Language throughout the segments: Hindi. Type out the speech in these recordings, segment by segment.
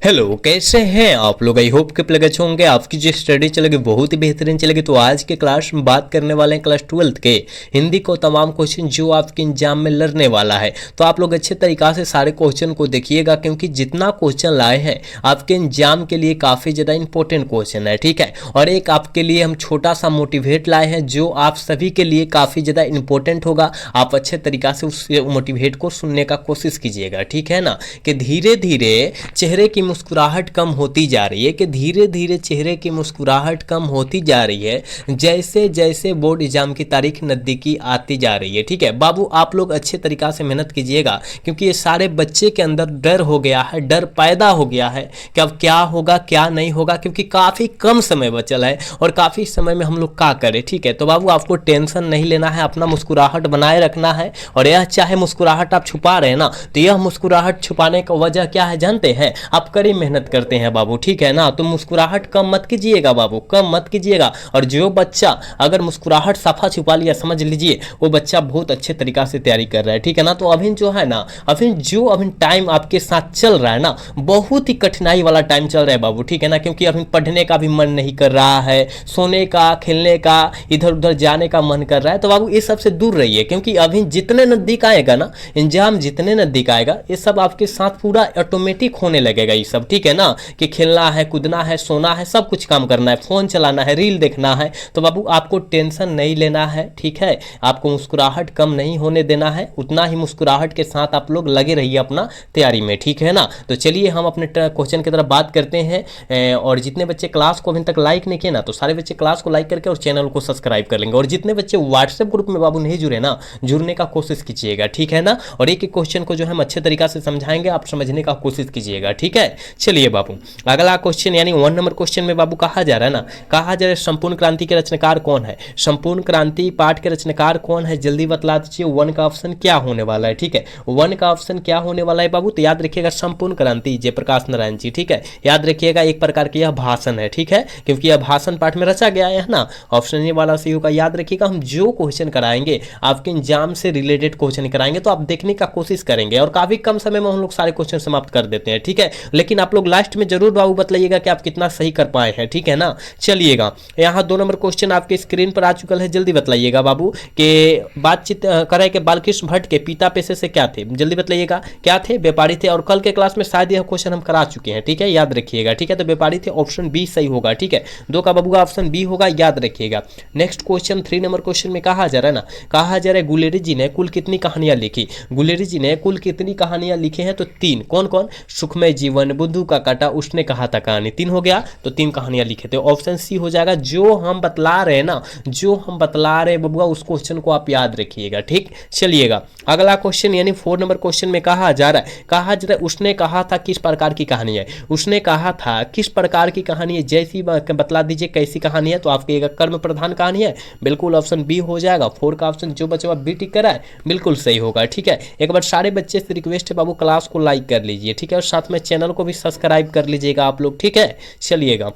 हेलो, कैसे हैं आप लोग। आई होप कि प्लग अच्छे होंगे। आपकी जो स्टडी चलेगी बहुत ही बेहतरीन चलेगी। तो आज के क्लास में बात करने वाले हैं क्लास 12th के हिंदी को तमाम क्वेश्चन जो आपके एग्जाम में लड़ने वाला है। तो आप लोग अच्छे तरीक़ा से सारे क्वेश्चन को देखिएगा, क्योंकि जितना क्वेश्चन लाए हैं आपके एग्जाम के लिए काफ़ी ज़्यादा इंपॉर्टेंट क्वेश्चन है, ठीक है। और एक आपके लिए हम छोटा सा मोटिवेट लाए हैं जो आप सभी के लिए काफ़ी ज़्यादा इंपॉर्टेंट होगा। आप अच्छे तरीक़ा से उस मोटिवेट को सुनने का कोशिश कीजिएगा, ठीक है ना। कि धीरे धीरे चेहरे की मुस्कुराहट कम होती जा रही है, कि धीरे धीरे चेहरे की मुस्कुराहट कम होती जा रही है जैसे जैसे बोर्ड एग्जाम की तारीख नज़दीकी आती जा रही है, ठीक है। बाबू आप लोग अच्छे तरीक़ा से मेहनत कीजिएगा, क्योंकि ये सारे बच्चे के अंदर डर हो गया है, डर पैदा हो गया है कि अब क्या होगा क्या नहीं होगा, क्योंकि काफ़ी कम समय बचल है और काफ़ी समय में हम लोग क्या करें, ठीक है। तो बाबू आपको टेंशन नहीं लेना है, अपना मुस्कुराहट बनाए रखना है। और यह चाहे मुस्कुराहट आप छुपा रहे हैं ना, तो यह मुस्कुराहट छुपाने का वजह क्या है जानते हैं, आप कड़ी मेहनत करते हैं बाबू, ठीक है ना। तो मुस्कुराहट कम मत कीजिएगा बाबू, कम मत कीजिएगा। और जो बच्चा अगर मुस्कुराहट सफा छुपा लिया, समझ लीजिए वो बच्चा बहुत अच्छे तरीका से तैयारी कर रहा है, ठीक है ना। तो अभी जो है ना, अभी टाइम आपके साथ चल रहा है ना, बहुत ही कठिनाई वाला टाइम चल रहा है बाबू, ठीक है ना। क्योंकि अभी पढ़ने का भी मन नहीं कर रहा है, सोने का, खेलने का, इधर उधर जाने का मन कर रहा है। तो बाबू ये सबसे दूर रहिए, क्योंकि अभी जितने नज़दीक आएगा ना एग्जाम, जितने नज़दीक आएगा ये सब आपके साथ पूरा ऑटोमेटिक होने लगेगा ये सब, ठीक है ना। कि खेलना है, कूदना है, सोना है, सब कुछ काम करना है, फोन चलाना है, रील देखना है। तो बाबू आपको टेंशन नहीं लेना है, ठीक है। आपको मुस्कुराहट कम नहीं होने देना है, उतना ही मुस्कुराहट के साथ आप लोग लगे रहिए अपना तैयारी में, ठीक है ना। तो चलिए हम अपने क्वेश्चन की तरफ बात करते हैं। और जितने बच्चे क्लास को अभी तक लाइक नहीं किए ना, तो सारे बच्चे क्लास को लाइक करके और चैनल को सब्सक्राइब कर लेंगे। और जितने बच्चे व्हाट्सएप ग्रुप में बाबू नहीं जुड़े ना, जुड़ने का कोशिश कीजिएगा, ठीक है ना। और एक एक क्वेश्चन को जो हम अच्छे तरीका से समझाएंगे, आप समझने का कोशिश कीजिएगा, ठीक है। चलिए बाबू अगला क्वेश्चन यानी 1 नंबर क्वेश्चन में बाबू कहा जा रहा है ना, कहा जा रहा है संपूर्ण क्रांति के रचनाकार कौन है। संपूर्ण क्रांति पाठ के रचनाकार कौन है, जल्दी बतला दीजिए। 1 का ऑप्शन क्या होने वाला है, ठीक है। 1 का ऑप्शन क्या होने वाला है बाबू, तो याद रखिएगा संपूर्ण क्रांति जयप्रकाश नारायण जी, ठीक है। याद रखिएगा एक प्रकार की यह भाषण है, ठीक है, क्योंकि यह भाषण पाठ में रचा गया है ना। ऑप्शन ए वाला सही होगा। याद रखिएगा हम जो क्वेश्चन कराएंगे आपके एग्जाम से रिलेटेड क्वेश्चन कराएंगे, तो आप देखने का कोशिश करेंगे। और काफी कम समय में हम लोग सारे क्वेश्चन समाप्त कर देते हैं, ठीक है। लेकिन आप लोग लास्ट में जरूर बाबू बतलाइएगा कि आप कितना सही कर पाए हैं, ठीक है ना। चलिएगा यहाँ 2 नंबर क्वेश्चन आपके स्क्रीन पर आ चुका है, जल्दी बतलाइएगा बाबू कि बातचीत करे कि बालकृष्ण भट्ट के पिता पेशे से क्या थे, जल्दी बतलाइएगा क्या थे, व्यापारी थे। और कल के क्लास में शायद यह क्वेश्चन हम करा चुके हैं, ठीक है, याद रखिएगा, ठीक है। तो व्यापारी थे, ऑप्शन बी सही होगा, ठीक है। 2 का बाबू का ऑप्शन बी होगा, याद रखिएगा। नेक्स्ट क्वेश्चन 3 नंबर क्वेश्चन में कहा जा रहा है ना, कहा जा रहा है गुलेरी जी ने कुल कितनी कहानियां लिखी। गुलेरी जी ने कुल कितनी कहानियां लिखी हैं, तो 3। कौन कौन, सुखमय जीवन, बुद्धू का काटा, उसने कहा था कहानी, 3 हो गया। तो 3 कहानियां लिखे थे, ऑप्शन सी हो जाएगा। जो हम बतला रहे हैं ना, जो हम बतला रहे बबुआ, उस क्वेश्चन को आप याद रखिएगा, ठीक। चलिएगा अगला क्वेश्चन यानी 4 नंबर क्वेश्चन में कहा जा रहा है उसने कहा था किस प्रकार की कहानी है। उसने कहा था किस प्रकार की कहानी है, जैसी बतला दीजिए कैसी कहानी है। तो आपके एक कर्म प्रधान कहानी है, बिल्कुल ऑप्शन बी हो जाएगा। 4 का ऑप्शन जो बच्चा बी टिक करा है बिल्कुल सही होगा, ठीक है। एक बार सारे बच्चे से रिक्वेस्ट है बाबू क्लास को लाइक कर लीजिए, ठीक है। और साथ में चैनल को भी सब्सक्राइब कर लीजिएगा आप लोग, ठीक है। चलिएगा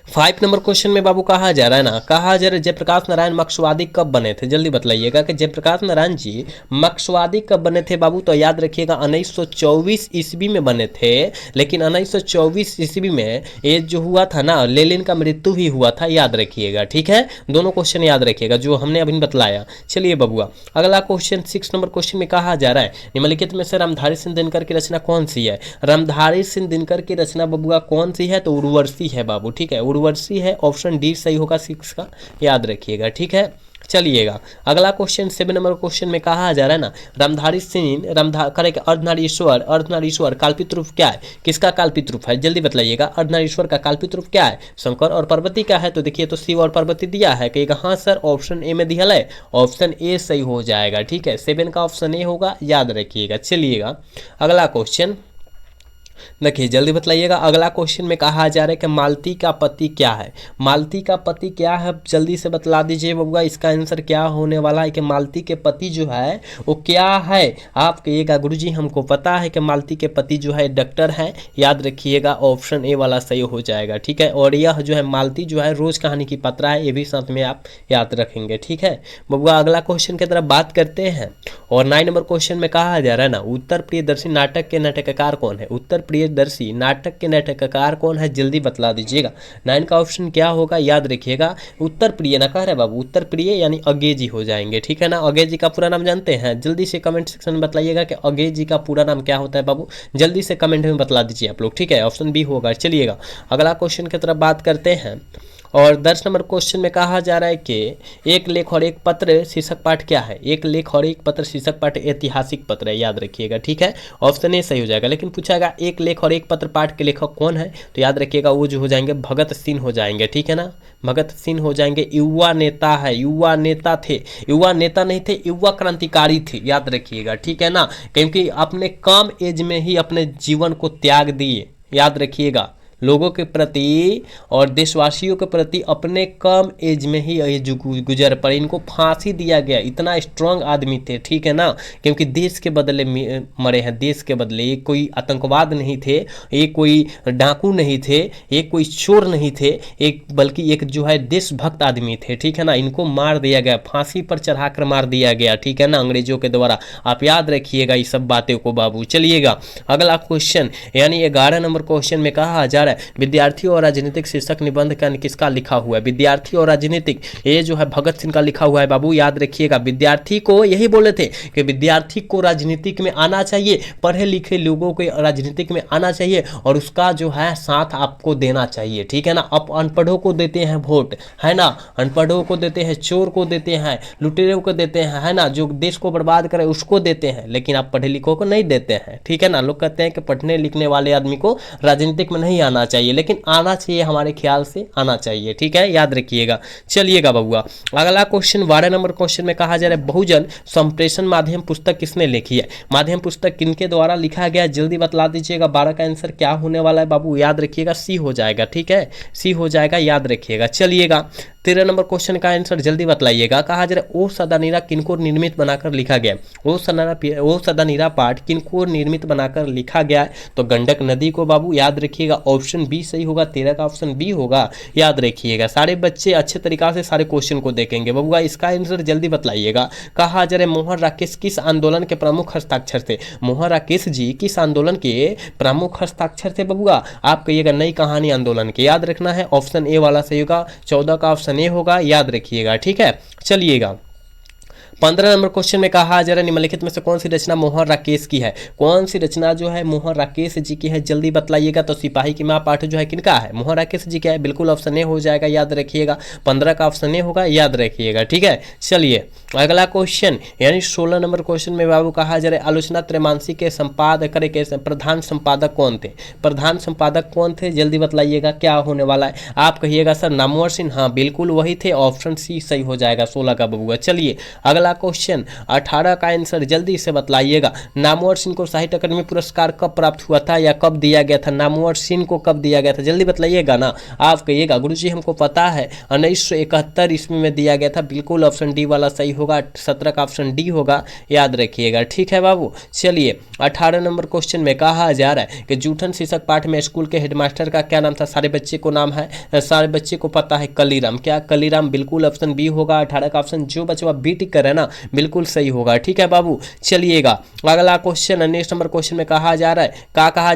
5 नंबर क्वेश्चन में बाबू कहा जा रहा है ना, कहा जा रहा है जयप्रकाश नारायण मार्क्सवादी कब बने थे, जल्दी बतलाइएगा कि जयप्रकाश नारायण जी मार्क्सवादी कब बने थे बाबू। तो याद रखिएगा 1924 ईस्वी में बने थे। लेकिन 1924 ईस्वी में ये जो हुआ था ना, लेनिन का मृत्यु भी हुआ था, याद रखिएगा, ठीक है। दोनों क्वेश्चन याद रखिएगा जो हमने अभी बतलाया। चलिए बबुआ अगला क्वेश्चन 6 नंबर क्वेश्चन में कहा जा रहा है निम्नलिखित में से रामधारी सिंह दिनकर की रचना कौन सी है। रामधारी सिंह दिनकर की रचना बबुआ कौन सी है, तो उर्वशी है बाबू, ठीक है, उर्वशी है, ऑप्शन डी सही होगा 6 का, याद रखिएगा, ठीक है। चलिएगा अगला क्वेश्चन 7 नंबर क्वेश्चन में कहा जा रहा है ना, रामधारी सिंह अर्धनारीश्वर काल्पित रूप क्या है, किसका काल्पित रूप है, जल्दी बतलाइएगा। अर्धनारीश्वर का काल्पित रूप क्या है, शंकर और पार्वती का है। तो देखिए तो शिव और पार्वती दिया है, कहेगा हाँ सर, ऑप्शन ए में दिया है, ऑप्शन ए सही हो जाएगा, ठीक है। 7 का ऑप्शन ए होगा, याद रखिएगा। चलिएगा अगला क्वेश्चन देखिए जल्दी बतलाइएगा। अगला क्वेश्चन में कहा जा रहा है कि मालती का पति क्या है। मालती का पति क्या है, जल्दी से बतला दीजिए बबुआ। इसका आंसर क्या होने वाला है कि मालती के पति जो है वो क्या है। आप कहिएगा गुरुजी हमको पता है कि मालती के पति जो है डॉक्टर है, याद रखिएगा, ऑप्शन ए वाला सही हो जाएगा, ठीक है। और यह जो है मालती जो है रोज कहानी की पात्रा है, ये भी साथ में आप याद रखेंगे, ठीक है बबुआ। अगला क्वेश्चन की तरफ बात करते हैं। और 9 नंबर क्वेश्चन में कहा जा रहा है ना, उत्तर प्रियदर्शी नाटक के नाटककार कौन है। उत्तर प्रियदर्शी नाटक के नाटककार कौन है, जल्दी बतला दीजिएगा। 9 का ऑप्शन क्या होगा, याद रखिएगा उत्तर प्रिय ना कह रहे बाबू, उत्तर प्रिय यानी अगेजी हो जाएंगे, ठीक है ना। अगेजी का पूरा नाम जानते हैं, जल्दी से कमेंट सेक्शन में बतलाइएगा कि अगेजी का पूरा नाम क्या होता है बाबू, जल्दी से कमेंट में बतला दीजिए आप लोग, ठीक है। ऑप्शन बी होगा। चलिएगा अगला क्वेश्चन की तरफ बात करते हैं। और 10 नंबर क्वेश्चन में कहा जा रहा है कि एक लेख और एक पत्र शीर्षक पाठ क्या है, एक लेख और एक पत्र शीर्षक पाठ ऐतिहासिक पत्र है, याद रखिएगा, ठीक है। ऑप्शन ए सही हो जाएगा। लेकिन पूछागा एक लेख और एक पत्र पाठ के लेखक कौन है, तो याद रखिएगा वो जो हो जाएंगे भगत सिंह हो जाएंगे, ठीक है ना, भगत सिंह हो जाएंगे। युवा नेता है, युवा नेता थे, युवा नेता नहीं थे, युवा क्रांतिकारी थे, याद रखिएगा, ठीक है ना, क्योंकि अपने कम एज में ही अपने जीवन को त्याग दिए, याद रखिएगा, लोगों के प्रति और देशवासियों के प्रति अपने कम एज में ही ये जो गुजर पड़े, इनको फांसी दिया गया, इतना स्ट्रांग आदमी थे, ठीक है ना, क्योंकि देश के बदले मरे हैं, देश के बदले। ये कोई आतंकवाद नहीं थे, ये कोई डाकू नहीं थे, ये कोई चोर नहीं थे, एक बल्कि एक जो है देशभक्त आदमी थे, ठीक है ना। इनको मार दिया गया, फांसी पर चढ़ाकर मार दिया गया, ठीक है ना, अंग्रेजों के द्वारा। आप याद रखिएगा इस सब बातें को बाबू। चलिएगा अगला क्वेश्चन यानी 11 नंबर क्वेश्चन में कहा जा रहा है विद्यार्थी और राजनीतिक शीर्षक निबंध का किसका लिखा हुआ है, विद्यार्थी और राजनीतिक, ये जो है भगत सिंह का लिखा हुआ है बाबू, याद रखिएगा। विद्यार्थी को यही बोले थे कि विद्यार्थी को राजनीतिक में आना चाहिए, पढ़े लिखे लोगों को राजनीतिक में आना चाहिए और उसका जो है साथ आपको देना चाहिए, ठीक है ना। आप अनपढ़ों को देते हैं वोट, है ना, अनपढ़ों को देते हैं, चोर को देते हैं, लुटेरों को देते हैं, है ना, जो देश को बर्बाद करे उसको देते हैं, लेकिन आप पढ़े लिखों को नहीं देते हैं, ठीक है ना। लोग कहते हैं कि पढ़ने लिखने वाले आदमी को राजनीतिक में नहीं आना चाहिए, लेकिन आना चाहिए, हमारे ख्याल से आना चाहिए, ठीक है, याद रखिएगा। चलिएगा बउआ अगला क्वेश्चन 12 नंबर क्वेश्चन में कहा जा रहा है बहुजन संप्रेषण माध्यम पुस्तक किसने लिखी है, माध्यम पुस्तक किनके द्वारा लिखा गया, जल्दी बतला दीजिएगा। 12 का आंसर क्या होने वाला है बाबू, याद रखिएगा सी हो जाएगा, ठीक है, सी हो जाएगा, याद रखिएगा। चलिएगा 13 नंबर क्वेश्चन का आंसर जल्दी बतलाइएगा। कहा जा रहा है ओ सदानीरा किनको निर्मित बनाकर लिखा गया, ओ सदानीरा पाठ किनको निर्मित बनाकर लिखा गया है, तो गंडक नदी को बाबू, याद रखिएगा। ऑप्शन बी सही होगा, 13 का ऑप्शन बी होगा, याद रखिएगा। सारे बच्चे अच्छे तरीका से सारे क्वेश्चन को देखेंगे बबुआ, इसका आंसर जल्दी बतलाइएगा। कहा जा रहा है मोहन राकेश किस आंदोलन के प्रमुख हस्ताक्षर थे, मोहन राकेश जी किस आंदोलन के प्रमुख हस्ताक्षर थे बबुआ, आप कहिएगा नई कहानी आंदोलन के, याद रखना है। ऑप्शन ए वाला सही होगा, 14 का ऑप्शन ए होगा, याद रखिएगा, ठीक है। चलिएगा 15 नंबर क्वेश्चन में कहा जा रहा है निम्नलिखित में से कौन सी रचना मोहन राकेश की है, कौन सी रचना जो है मोहन राकेश जी की है, जल्दी बतलाइएगा। तो सिपाही की मां पाठ जो है किनका है, मोहन राकेश जी का है, बिल्कुल ऑप्शन ए हो जाएगा, याद रखिएगा। 15 का ऑप्शन ए होगा, याद रखिएगा, ठीक है। चलिए अगला क्वेश्चन यानी 16 नंबर क्वेश्चन में बाबू कहा जा रहा है आलोचना त्रैमासिक के संपादक के प्रधान संपादक कौन थे, प्रधान संपादक कौन थे, जल्दी बतलाइएगा क्या होने वाला है। आप कहिएगा सर नामवर सिंह, हाँ बिल्कुल वही थे, ऑप्शन सी सही हो जाएगा 16 का बबुआ। चलिए अगला क्वेश्चन 18 का आंसर जल्दी से बतलाइएगा। नामवर सिंह को साहित्य अकादमी पुरस्कार कब प्राप्त हुआ था या कब दिया गया था, नामवर सिंह को कब दिया गया था, जल्दी बतलाइएगा ना। आप कहिएगा गुरुजी हमको पता है 1971 ईस्वी में दिया गया था, बिल्कुल ऑप्शन डी वाला सही होगा, 17 का ऑप्शन डी होगा, याद रखिएगा, ठीक है बाबू। चलिए 18 नंबर क्वेश्चन में कहा जा रहा है कि जूठन शीर्षक पाठ में स्कूल के हेडमास्टर का क्या नाम था, सारे बच्चे को नाम है, सारे बच्चे को पता है कलीराम, क्या कलीराम, बिल्कुल ऑप्शन बी होगा। 18 का ऑप्शन जो बच्चा बी टिक कर है ना बिल्कुल सही होगा, ठीक है बाबू। चलिएगा अगला क्वेश्चन नेक्स्ट नंबर क्वेश्चन में कहा जा रहा है कहा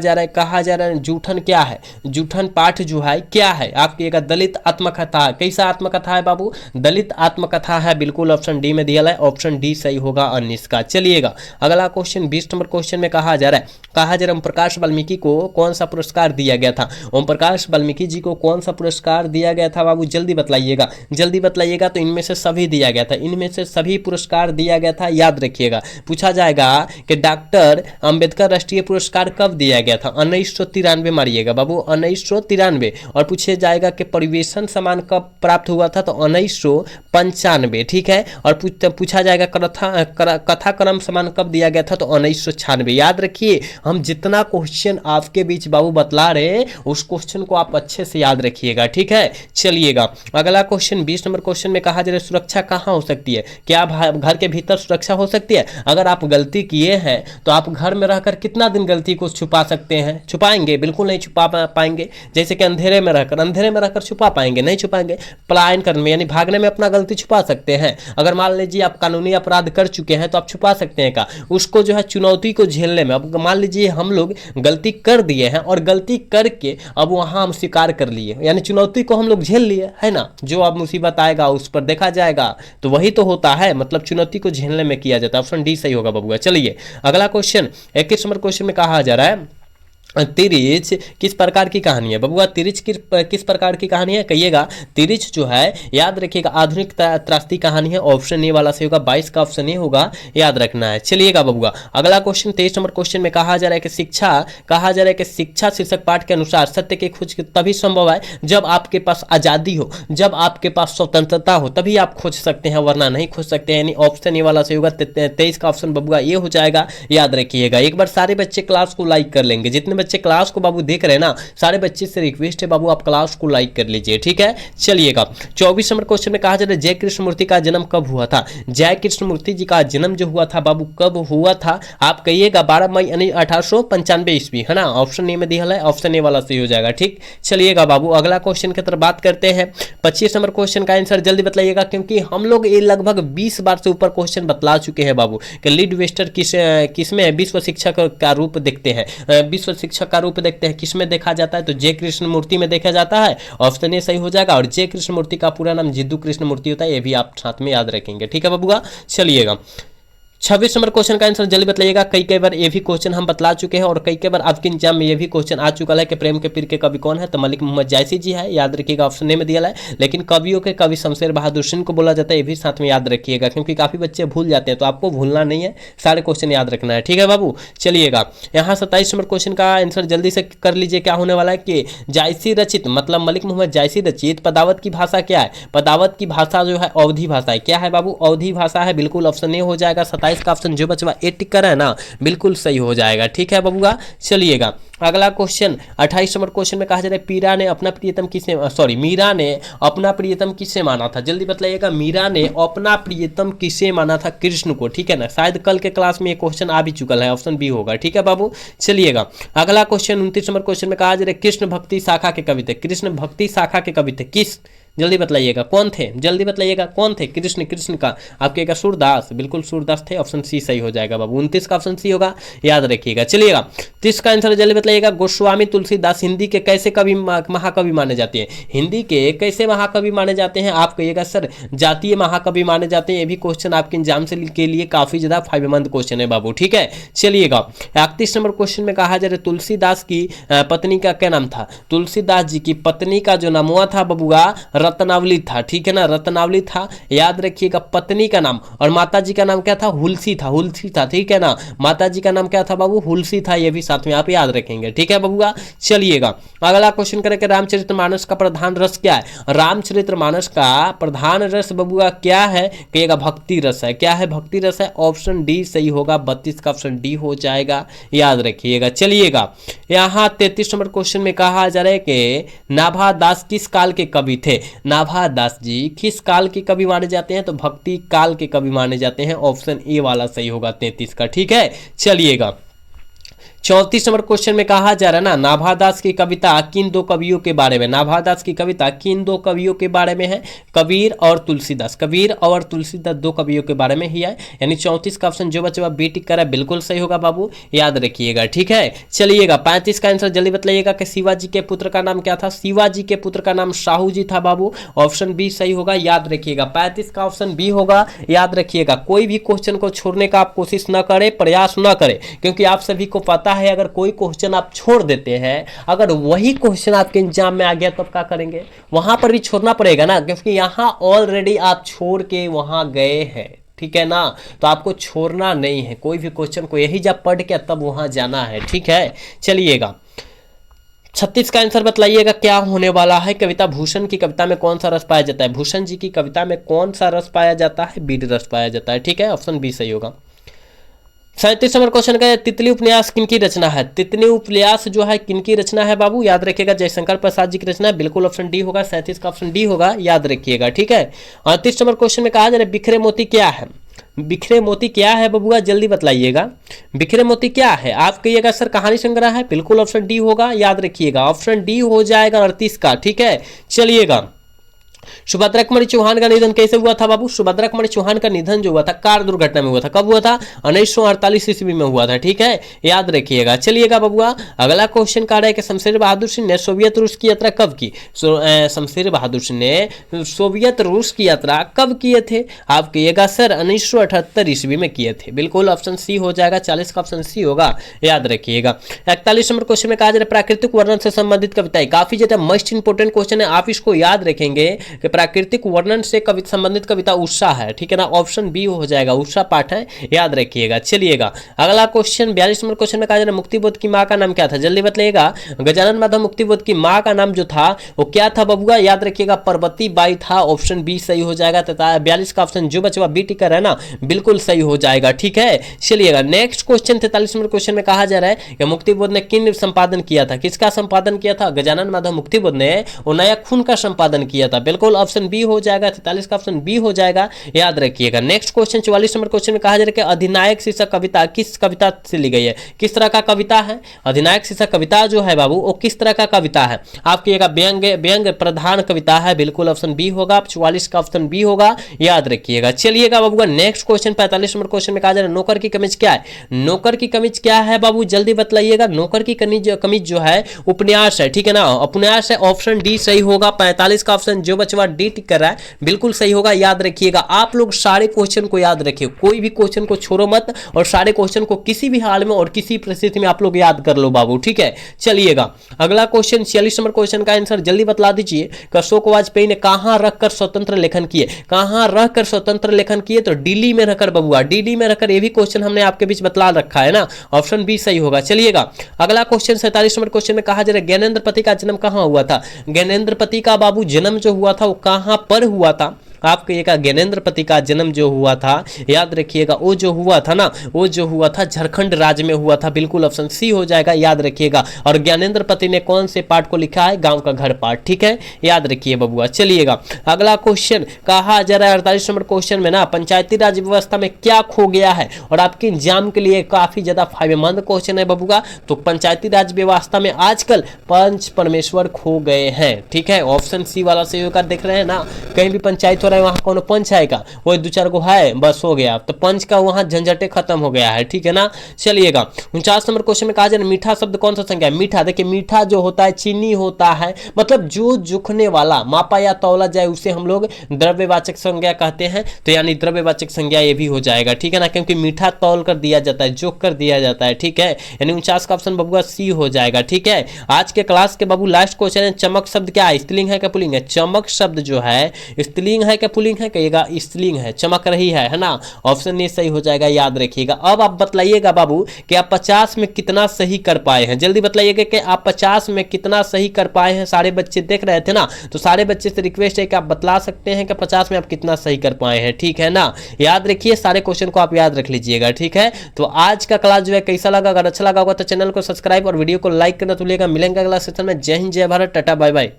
जा रहा है जूठन क्या है, जूठन पाठ जो है क्या है, आप कहिएगा दलित आत्मकथा, कैसा आत्मकथा है बाबू, दलित आत्मकथा है, बिल्कुल ऑप्शन डी में दिया है, ऑप्शन डी सही होगा 19 का। चलिएगा अगला क्वेश्चन 20 नंबर क्वेश्चन में कहा जा रहा है ओम प्रकाश वाल्मीकि को कौन सा पुरस्कार दिया गया था, ओम प्रकाश वाल्मीकि जी को कौन सा पुरस्कार दिया गया था बाबू, जल्दी बतलाइएगा, जल्दी बतलाइएगा। तो इनमें से सभी दिया गया था, इनमें से सभी पुरस्कार दिया गया था, याद रखिएगा। पूछा जाएगा कि डॉक्टर अंबेडकर राष्ट्रीय पुरस्कार कब दिया गया था, 1993 मारिएगा बाबू, 1993। और पूछे जाएगा कि परिवेशन सम्मान कब प्राप्त हुआ था, तो 1995, ठीक है। और पूछा जाएगा कथा क्रम सम्मान कब दिया गया था, तो 1996, याद रखिए। हम जितना क्वेश्चन आपके बीच बाबू बतला रहे उस क्वेश्चन को आप अच्छे से याद रखिएगा, ठीक है। चलिएगा अगला क्वेश्चन 20 नंबर क्वेश्चन में कहा जा रहा है सुरक्षा कहाँ हो सकती है, क्या घर के भीतर सुरक्षा हो सकती है? अगर आप गलती किए हैं तो आप घर में रहकर कितना दिन गलती को छुपा सकते हैं? छुपाएंगे? बिल्कुल नहीं छुपा पाएंगे। जैसे कि अंधेरे में रहकर छुपा पाएंगे? नहीं छुपाएंगे। पलायन करने में यानी भागने में अपना गलती छुपा सकते हैं। अगर मान लीजिए आप कानूनी अपराध कर चुके हैं तो आप छुपा सकते हैं का? उसको जो है चुनौती को झेलने में, अब मान लीजिए हम लोग गलती कर दिए हैं और गलती करके अब वहां हम स्वीकार कर लिए, यानी चुनौती को हम लोग झेल लिए, है ना? जो अब मुसीबत आएगा उस पर देखा जाएगा, तो वही तो होता है, मतलब चुनौती को झेलने में किया जाता है। ऑप्शन डी सही होगा बबुआ। चलिए अगला क्वेश्चन 21 नंबर क्वेश्चन में कहा जा रहा है तिरिच किस प्रकार की कहानी है? बबुआ तिरिच किस प्रकार की कहानी है कहिएगा? तिरिच जो है याद रखिएगा आधुनिक त्रासदी कहानी है। ऑप्शन ए वाला सही होगा, 22 का ऑप्शन ए होगा, याद रखना है। चलिएगा बबुआ अगला क्वेश्चन 23 नंबर क्वेश्चन में कहा जा रहा है कि शिक्षा शीर्षक पाठ के अनुसार सत्य की खोज तभी संभव है जब आपके पास आजादी हो, जब आपके पास स्वतंत्रता हो, तभी आप खोज सकते हैं, वरना नहीं खोज सकते हैं। यानी ऑप्शन ए वाला सही होगा, 23 का ऑप्शन बबुआ ये हो जाएगा, याद रखिएगा। एक बार सारे बच्चे क्लास को लाइक कर लेंगे, जितने बच्चे क्लास को बाबू देख रहे हैं ना, सारे बच्चे से रिक्वेस्ट है बाबू आप क्लास को लाइक कर लीजिए, ठीक है। चलिएगा 24 नंबर क्वेश्चन में कहा जा रहा है जय कृष्ण मूर्ति का जन्म कब हुआ था? जय कृष्ण मूर्ति जी का जन्म जो हुआ था बाबू कब हुआ था? आप कहिएगा 12 मई यानी 1895 ईस्वी, है ना? ऑप्शन ए में दिया है, ऑप्शन ए वाला सही हो जाएगा, ठीक। चलिएगा बाबू अगला क्वेश्चन की तरफ बात करते हैं। 25 नंबर क्वेश्चन का आंसर जल्दी बताइएगा, क्योंकि हम लोग ये लगभग 20 बार से ऊपर क्वेश्चन बतला चुके हैं बाबू कि लीड वेस्टर किसमें विश्व शिक्षक का रूप देखते हैं, विश्व शिक्षक का रूप देखते हैं, किसमें देखा जाता है? तो जय कृष्ण मूर्ति में देखा जाता है, ऑप्शन ए सही हो जाएगा। और जय कृष्ण मूर्ति का पूरा नाम जिद्दू कृष्ण मूर्ति होता है, ये भी आप साथ में याद रखेंगे, ठीक है बबुआ। चलिएगा 26 नंबर क्वेश्चन का आंसर जल्दी बताइएगा। कई बार ये भी क्वेश्चन हम बतला चुके हैं और कई बार आपके एग्जाम में ये भी क्वेश्चन आ चुका है कि प्रेम के पीर के कवि कौन है? तो मलिक मोहम्मद जायसी जी है, याद रखिएगा, ऑप्शन ए में दिया है। लेकिन कवियों के कवि शमशेर बहादुर सिंह को बोला जाता है, ये भी साथ में याद रखिएगा, क्योंकि काफी बच्चे भूल जाते हैं, तो आपको भूलना नहीं है, सारे क्वेश्चन याद रखना है, ठीक है बाबू। चलिएगा यहाँ 27 नंबर क्वेश्चन का आंसर जल्दी से कर लीजिए। क्या होने वाला है कि जायसी रचित मतलब मलिक मोहम्मद जायसी रचित पदावत की भाषा क्या है? पदावत की भाषा जो है अवधी भाषा है। क्या है बाबू? अवधी भाषा है, बिल्कुल ऑप्शन ए हो जाएगा। 27 का ऑप्शन जो बचवा ए टिक कर है ना, बिल्कुल सही हो जाएगा, ठीक है बबुआ। चलिएगा अगला क्वेश्चन 28 नंबर क्वेश्चन में कहा जा रहा है मीरा ने अपना प्रियतम किसे माना था? जल्दी बताइएगा, मीरा ने अपना प्रियतम किसे माना था? कृष्ण को, ठीक है ना। शायद कल के क्लास में ये क्वेश्चन आ भी चुका है, ऑप्शन बी होगा, ठीक है बाबू। चलिएगा अगला क्वेश्चन 29 नंबर क्वेश्चन में कहा जा रहा है कृष्ण भक्ति शाखा के कवि थे। कृष्ण भक्ति शाखा के कवि थे किस? जल्दी बताइएगा कौन थे? जल्दी बताइएगा कौन थे? कृष्ण का आपके का सूरदास, बिल्कुल सूरदास थे, ऑप्शन सी सही हो जाएगा बाबू। 29 का ऑप्शन सी होगा, याद रखिएगा। चलिएगा 30 का आंसर जल्दी बताइएगा। गोस्वामी तुलसीदास हिंदी के कैसे कवि महाकवि माने जाते हैं? हिंदी के कैसे महाकवि माने जाते हैं? आप कहिएगा सर जातीय महाकवि माने जाते हैं। ये भी क्वेश्चन आपके एग्जाम से के लिए काफी ज्यादा फायदेमंद क्वेश्चन है बाबू, ठीक है। चलिएगा 31 नंबर क्वेश्चन में कहा जा रहा है तुलसीदास की पत्नी का क्या नाम था? तुलसीदास जी की पत्नी का जो नाम हुआ था बबुआ रत्नावली था, ठीक है ना, रत्नावली था, याद रखिएगा पत्नी का नाम। और माता जी का नाम क्या था? हुलसी था, ठीक है ना। माता जी का नाम क्या था बाबू? हुलसी था, ये भी साथ में आप याद रखेंगे, ठीक है बबुआ। चलिएगा अगला क्वेश्चन करेंगे रामचरितमानस का प्रधान रस क्या है? रामचरितमानस का प्रधान रस बबुआ क्या है? कहिएगा भक्ति रस है। क्या है? भक्ति रस है, ऑप्शन डी सही होगा। 32 का ऑप्शन डी हो जाएगा, याद रखिएगा। चलिएगा यहाँ 33 नंबर क्वेश्चन में कहा जा रहा है कि नाभा दास किस काल के कवि थे? नाभा दास जी किस काल के कवि माने जाते हैं? तो भक्ति काल के कवि माने जाते हैं, ऑप्शन ए वाला सही होगा 33 का, ठीक है। चलिएगा 34 नंबर क्वेश्चन में कहा जा रहा है ना नाभादास की कविता किन दो कवियों के बारे में? नाभादास की कविता किन दो कवियों के बारे में है? कबीर और तुलसीदास। कबीर और तुलसीदास दो कवियों के बारे में ही है, यानी 34 का ऑप्शन जो बच्चा बी टिक करा बिल्कुल सही होगा बाबू, याद रखिएगा, ठीक है। चलिएगा 35 का आंसर जल्दी बताइएगा कि शिवाजी के पुत्र का नाम क्या था? शिवाजी के पुत्र का नाम शाहू जी था बाबू, ऑप्शन बी सही होगा, याद रखिएगा। 35 का ऑप्शन बी होगा, याद रखिएगा। कोई भी क्वेश्चन को छोड़ने का आप कोशिश न करें, प्रयास न करें, क्योंकि आप सभी को पता है अगर कोई क्वेश्चन आप छोड़ देते हैं, अगर वही क्वेश्चन आपके एग्जाम में आ गया तब क्या करेंगे? वहां पर भी छोड़ना पड़ेगा ना, क्योंकि यहां ऑलरेडी आप छोड़ के वहां गए हैं, ठीक है ना। तो आपको छोड़ना नहीं है कोई भी क्वेश्चन को, यही जब पढ़ के तब वहां जाना है, ठीक है। चलिएगा 36 का आंसर बताइएगा क्या होने वाला है? कविता भूषण की कविता में कौन सा रस पाया जाता है? भूषण जी की कविता में कौन सा रस पाया जाता है? बीड रस पाया जाता है, ठीक है, ऑप्शन बी सही होगा। 37 नंबर क्वेश्चन का तितली उपन्यास किनकी रचना है? तितली उपन्यास जो है किनकी रचना है बाबू? याद रखिएगा जयशंकर प्रसाद जी की रचना है, बिल्कुल ऑप्शन डी होगा। 37 का ऑप्शन डी होगा, याद रखिएगा, ठीक है। 38 नंबर क्वेश्चन में कहा जा रहा है बिखरे मोती क्या है? बिखरे मोती क्या है बबुआ, जल्दी बतलाइएगा। बिखरे मोती क्या है? आप कहिएगा सर कहानी संग्रह है, बिल्कुल ऑप्शन डी होगा, याद रखिएगा ऑप्शन डी हो जाएगा 38 का। ठीक है, चलिएगा। सुभद्रा कुमारी चौहान का निधन कैसे हुआ था बाबू? सुभद्रा कुमारी चौहान का निधन जो हुआ था कार दुर्घटना में हुआ था। कब हुआ था? 1948 ईस्वी में हुआ था। ठीक है, याद रखिएगा। चलिएगा बबुआ, अगला क्वेश्चन कह रहा है कि शमशेर बहादुर सिंह ने सोवियत रूस की यात्रा कब की? शमशेर बहादुर सिंह ने सोवियत रूस की यात्रा कब किए थे? आप कहिएगा सर 1978 ईस्वी में किए थे। बिल्कुल ऑप्शन सी हो जाएगा, 40 का ऑप्शन सी होगा, याद रखिएगा। 41 नंबर क्वेश्चन में कहा जा रहा है प्राकृतिक वर्णन से संबंधित कविताएं। काफी ज्यादा मस्ट इंपोर्टेंट क्वेश्चन है, आप इसको याद रखेंगे कि प्राकृतिक वर्णन से संबंधित कविता उषा है। ठीक है ना, ऑप्शन बी हो जाएगा, उषा पाठ है, याद रखिएगा। चलिएगा, अगला क्वेश्चन 42 नंबर क्वेश्चन में कहा जा रहा है मुक्तिबोध की मां का नाम क्या था? जल्दी बताइएगा। गजानन माधव मुक्तिबोध की मां का नाम जो था वो क्या था बबुआ? याद रखिएगा, पार्वती बाई था। ऑप्शन बी सही हो जाएगा तथा 42 का ऑप्शन जो बचवा बी टिकर है ना, बिल्कुल सही हो जाएगा। ठीक है, चलिएगा नेक्स्ट क्वेश्चन 43 नंबर क्वेश्चन में कहा जा रहा है कि मुक्तिबोध ने किन संपादन किया था? किसका संपादन किया था? गजानन माधव मुक्तिबोध ने वो नया खून का संपादन किया था। बिल्कुल ऑप्शन बी हो जाएगा, 43 का ऑप्शन बी हो जाएगा, याद रखिएगा। नेक्स्ट क्वेश्चन 44 नंबर क्वेश्चन में कहा जा रहा है कि अधिनायक शीर्षक कविता किस कविता से ली गई है? किस तरह का कविता है? अधिनायक शीर्षक कविता जो है बाबू वो किस तरह का कविता है? आप कहिएगा व्यंग प्रधान कविता है। बिल्कुल ऑप्शन बी होगा, 44 का ऑप्शन बी होगा, याद रखिएगा। चलिएगा बाबू, नेक्स्ट क्वेश्चन 45 नंबर क्वेश्चन में कहा जा रहा है नौकर की कमीज क्या है? नौकर की कमीज क्या है बाबू, जल्दी बतलाइएगा। नौकर की कमीज जो है उपन्यास है। ठीक है ना, उपन्यास है, ऑप्शन डी सही होगा। 45 का ऑप्शन जो बचवा डी टिक कर रहा है बिल्कुल सही होगा, याद रखिएगा। आप लोग सारे क्वेश्चन को याद रखिए, कोई भी क्वेश्चन को छोड़ो मत, और सारे क्वेश्चन को किसी भी हाल में और किसी परिस्थिति में आप लोग याद कर लो बाबू। ठीक है, चलिएगा अगला क्वेश्चन 46 नंबर क्वेश्चन का आंसर जल्दी बतला दीजिए। अशोक वाजपेयी ने कहां रखकर स्वतंत्र लेखन किए? कहां रखकर स्वतंत्र लेखन किए? तो दिल्ली में रखकर बबुआ, दिल्ली में रखकर। ये भी क्वेश्चन हमने आपके बीच बतला रखा है ना, ऑप्शन बी सही होगा। चलिएगा अगला क्वेश्चन 47 नंबर क्वेश्चन में कहा जा रहा है ज्ञानेंद्रपति का जन्म कहां हुआ था? ज्ञानेंद्रपति का बाबू जन्म जो हुआ था वो कहां पर हुआ था? आप कहिएगा ज्ञानेंद्रपति का जन्म जो हुआ था, याद रखिएगा, वो जो हुआ था ना, वो जो हुआ था झारखंड राज्य में हुआ था। बिल्कुल ऑप्शन सी हो जाएगा, याद रखिएगा। और ज्ञानेंद्रपति ने कौन से पाठ को लिखा है? गांव का घर पाठ। ठीक है, याद रखिए बबुआ। चलिएगा अगला क्वेश्चन कहा जा रहा है 48 नंबर क्वेश्चन में ना पंचायती राज व्यवस्था में क्या खो गया है? और आपके एग्जाम के लिए काफी ज्यादा फायदेमंद क्वेश्चन है बबुआ। तो पंचायती राज व्यवस्था में आजकल पंच परमेश्वर खो गए हैं। ठीक है, ऑप्शन सी वाला सही होकर देख रहे हैं ना, कहीं भी पंचायत हो रहा है वहां कौन पंच आएगा? वो 2-4 को है, बस हो गया, तो पंच का वहां झंझटे खत्म हो गया है। ठीक है ना, चलिएगा 49 नंबर क्वेश्चन में कहा जाए मीठा शब्द कौन सा संज्ञा है? मीठा, देखिए मीठा जो होता है चीनी होता है, मतलब जो जुखने वाला, मापा या तौला जाए उसे हम लोग द्रव्यवाचक संज्ञा कहते हैं। तो यानी द्रव्यवाचक संज्ञा ये भी हो जाएगा। ठीक है ना, क्योंकि मीठा तौल कर दिया जाता है, जोक कर दिया जाता है। ठीक है, यानी 49 का ऑप्शन बबुआ सी हो जाएगा। ठीक है, आज के क्लास के बाबू लास्ट क्वेश्चन है चमक शब्द क्या है? स्त्रीलिंग है क्या पुल्लिंग है? चमक शब्द जो है स्त्रीलिंग है क्या पुल्लिंग है? कहिएगा स्त्रीलिंग है, चमक रही है ना, ऑप्शन ए सही हो जाएगा, याद रखिएगा। अब आप बतलाइएगा बाबू कि आप 50 में कितना सही कर पाए हैं, जल्दी बतलाइएगा कि आप 50 में कितना सही कर पाए हैं। सारे बच्चे देख रहे थे ना, तो सारे बच्चे से रिक्वेस्ट है कि आप बतला सकते हैं कि 50 में आप कितना सही कर पाए हैं। ठीक है ना, याद रखिए, सारे क्वेश्चन को आप याद रख लीजिएगा। ठीक है, तो आज का क्लास जो है कैसा लगा? अगर अच्छा लगा होगा तो चैनल को सब्सक्राइब और वीडियो को लाइक करना तो भूलिएगा। मिलेंगे अगला सेशन में। जय हिंद, जय भारत, टाटा, बाय बाय।